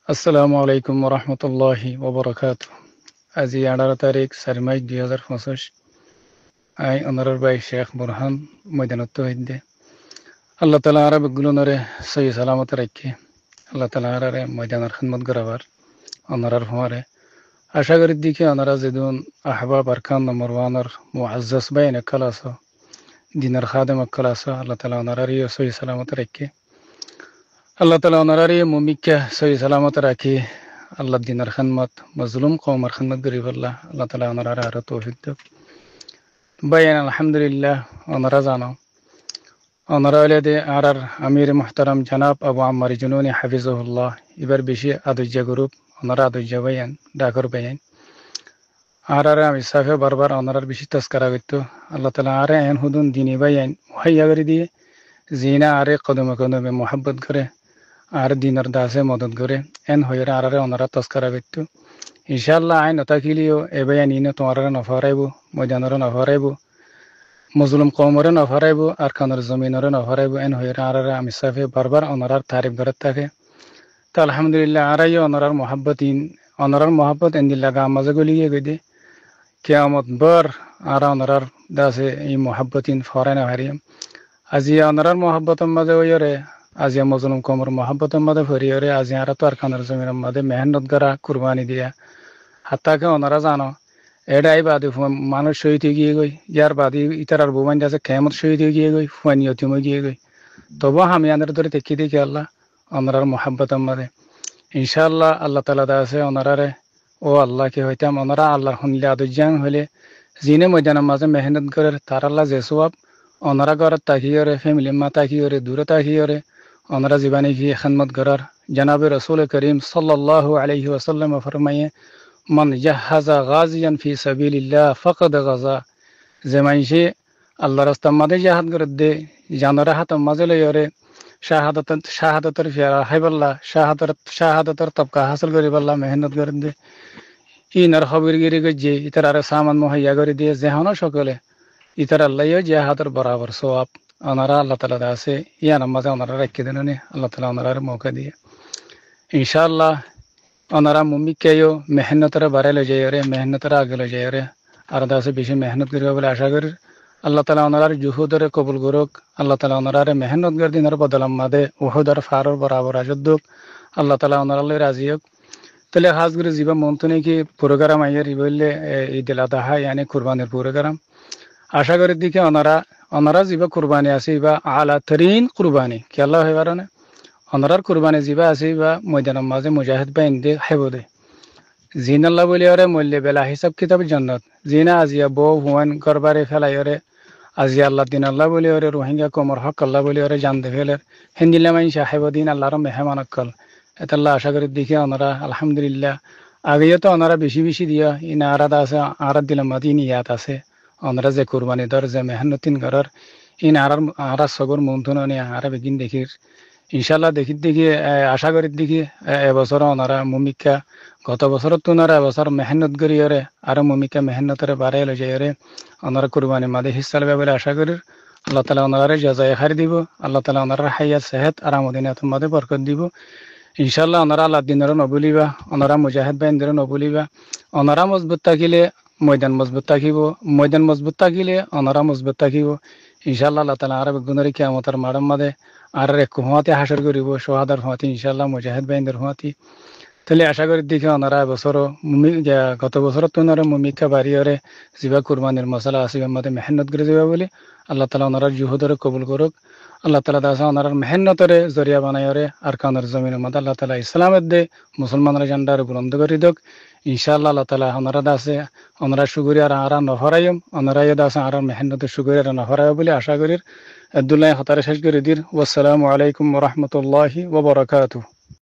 আসসালামু আলাইকুম রহমতুল্লাহি ওবরাকাতু। আজি 18 তারিখ 4 মার্চ 2025। আই অনারর ভাই শেখ বুরহান ময়দানত হইদে আল্লাহ তালা আরা বেগুলনরে সহি সালামত রাখি আল্লাহ তালা আরারে ময়দানের খিদমত করাবার অনারার হমারে আশা করি দিকে অনারা যেদিন আহবাব আরকান নম্বর ওয়ানর মুআজ্জাজ বাইন একালাস দিনের খাদেম একালাস আল্লাহ তালা অনারারি সহি সালামত রাখি আল্লাহ তালা অনারারি মুমিকা সহি সালামত রাখি আল্লাহ দিনের খিদমত মজলুম কওমের খিদমত করিব আল্লাহ তালা অনারারে আরো তৌফিক দেব। বাইন আলহামদুলিল্লাহ অনারা জানো অনারা দে আর আমির মুহতারাম জনাব আবু আম্মার জুনুনি হাফিজুল্লাহ এবার বেশি আদুজ্জা গ্রুপ অনারা আদুজ্জা বাইন ডাকর বাইন আর আমি সাফে বারবার অনারার বেশি তস্কারা করত আল্লাহ তালা আরে এন হুদুন দিনী বাইন মুহাইয়া করে দিয়ে জিনা আরে কদমে কদমে মোহাব্বত করে আর দিনের দাসে মদত করে এন হইরে আরে অনারা তস্কারা করত ইনশাআল্লাহ আইন নতাকিলিও এ বাইন ইনে তোমার নফরাইব ময়দানের নফরাইব মজলুম কৌমরে নফরাইব আর কানের জমিনরে নফরাইব এন হইরে আরে আমি সাফে বারবার অনারার তারিফ করে থাকে তো আলহামদুলিল্লাহ আরাইও অনারার মোহাব্বত এন্দিল্লা গা মাঝে গলিয়ে গই কিয়ামত বর আর অনারার দাসে এই মোহাব্বতিন ফরাই না হারিয়াম আজি অনারার মোহাব্বতের মাঝে ওইরে আজি মজলুম কৌমর মোহাব্বতের মাঝে ফরিয়রে আজি আর তো আর কানের জমিনের মাঝে মেহনত করা কুরবানি দিয়া হাত্তাকে ওনারা জানো এটাই বাদে মানুষ শহীদ গিয়ে গই ইয়ার বাদে ইতার বোমান আছে কেমত শহীদ গিয়ে গই ফুয়ানি অতিময় গিয়ে গই তবু আমি আনের ধরে দেখি দেখি আল্লাহ ওনারার মোহাব্বতের মাঝে ইনশাআল্লাহ আল্লাহ তালা আছে ওনারারে ও আল্লাহকে হইতাম ওনারা আল্লাহ শুনলে আদুজাং হলে যিনি ময়দানের মাঝে মেহনত করে তার আল্লাহ যে সব ওনারা ঘরত তাকিয়ে ফ্যামিলির মা তাকিয়ে দূরে তাকিয়ে ওনারা জীবানী কি খেদমত করার জনাবে রসুল করিম সাল্লাল্লাহু আলাইহি ওয়াসাল্লাম ফরমাইয়ে মান জাহাজা গাজিয়ান ফি সাবিলিল্লাহ ফাকাদ গাজা যে মাইসে আল্লাহ রাস্তার মাঝে জাহাদ করে দে জানরা হাতের মাঝে লইরে শাহাদাতের ফিয়ারা হাইবাল্লাহ শাহাদাতের তবকা হাসিল করি পাল্লা মেহনত করে দে ইনার খবর গিরি গিয়ে ইতার আর সামান মুহাইয়া করে দিয়ে যেহানো সকলে ইতার আল্লাহ জাহাদের বরাবর সোয়াব ওনারা আল্লাহ তালা আছে ইয়ার মাঝে ওনারা রাখি দেন আল্লাহ তালা ওনারা মৌকা দিয়ে ইনশাআল্লাহ ওনারা মুমিকেও মেহনতরে বাড়াই লো যাই মেহনতরে আগে লো যাই আর দাসে বেশি মেহনত করিব বলে আশা করি আল্লাহ তালা ওনার জুহুদরে কবুল করুক আল্লাহ তালা ওনারে মেহনত করে দিনের বদলাম মাদে উহুদর ফারর বরাবর আজদ্দুক আল্লাহ তালা ওনারালে রাজি হোক তাহলে খাস করে জীবা মনতো নাকি প্রোগ্রাম আইয়ার বললে ঈদ উল আযহা ইয়ানি কুরবানির প্রোগ্রাম আশা করি দিকে ওনারা জীবা কুরবানি আছে বা আলা তরিন কুরবানি কি আল্লাহ হইবার না ওনারার কুরবানি জীবা আছে বা ময়দানের মাঝে মুজাহিদ বাইন দে হেবদে জিন আল্লাহ বলি ওরে মূল্যে বেলা হিসাব কিতাব জান্নাত জিনা আজিয়া বউ হুয়ান করবারে ফেলাই ওরে আজিয়া আল্লাহ দিন আল্লাহ বলি ওরে রোহিঙ্গা কমর হক আল্লাহ বলি ওরে জান দে ফেলের হিন্দিল্লা মাইন সাহেবদিন আল্লাহর মেহমান অকল এতাল্লাহ আশা করি দেখি ওনারা আলহামদুলিল্লাহ আগেও তো ওনারা বেশি বেশি দিয়া ইনা আরাদ আছে আরাদ দিলাম মাদিন ইয়াত আছে ওনারা যে কুরবানি দর যে মেহনতিন করার ইন আরার সগর মন্থন আরা বেগিন দেখির ইনশাল্লাহ দেখি আশা করি দেখি এবছর ওনারা মুমিকা গত বছরত তো ওনারা এবছর মেহনত করি আর মুমিকা মেহনতরে বাড়াই লো যাই ওনারা কুরবানি মাদে হিসাল বলে আশা করি আল্লাহ তালা ওনারা জাজায় হারি দিব আল্লাহ তালা ওনারা হাইয়াত সেহেত আর আমদিনাত মাদে বরকত দিব ইনশাল্লাহ ওনারা আল্লাহ দিনের নবুলিবা ওনারা মুজাহিদ বাইনদের নবুলিবা ওনারা মজবুত থাকিলে ময়দান মজবুত থাকিব ময়দান মজবুত থাকিলে ওনারা মজবুত থাকিব ইনশাল্লাহ আল্লাহ তালা আর বেগুনের কিয়ামতের মাড়ার মাদে আর এক হুঁয়াতে হাসর করিব সোহাদার হুঁয়াতি ইনশাল্লাহ মুজাহিদ বাইনদের হুঁয়াতি তাহলে আশা করি দেখি ওনারা এবছরও গত বছরত তো ওনারা মুমিকা বাড়িয়রে জিবা কুরবানির মশলা আসিবার মধ্যে মেহনত করে যাবা বলে আল্লাহ তালা ওনারা জুহুদরে কবুল করুক আল্লাহ তালা দাসা ওনার মেহনতরে জরিয়া বানাইরে আর কানের জমিনের মধ্যে আল্লাহ তালা ইসলামের দে মুসলমানের জান্ডার বুলন্দ করে দোক ইনশাআল্লাহ আল্লাহ তালা ওনারা দাসে ওনারা সুগুরিয়ার আরা নহরাইম ওনারাই দাসে আর মেহনতের সুগুরিয়ার নহরাই বলে আশা করি আব্দুল্লাহ হতারে শেষ করে দির ওয়াসসালামু আলাইকুম ওয়া রাহমাতুল্লাহি ওয়া বারাকাতুহু।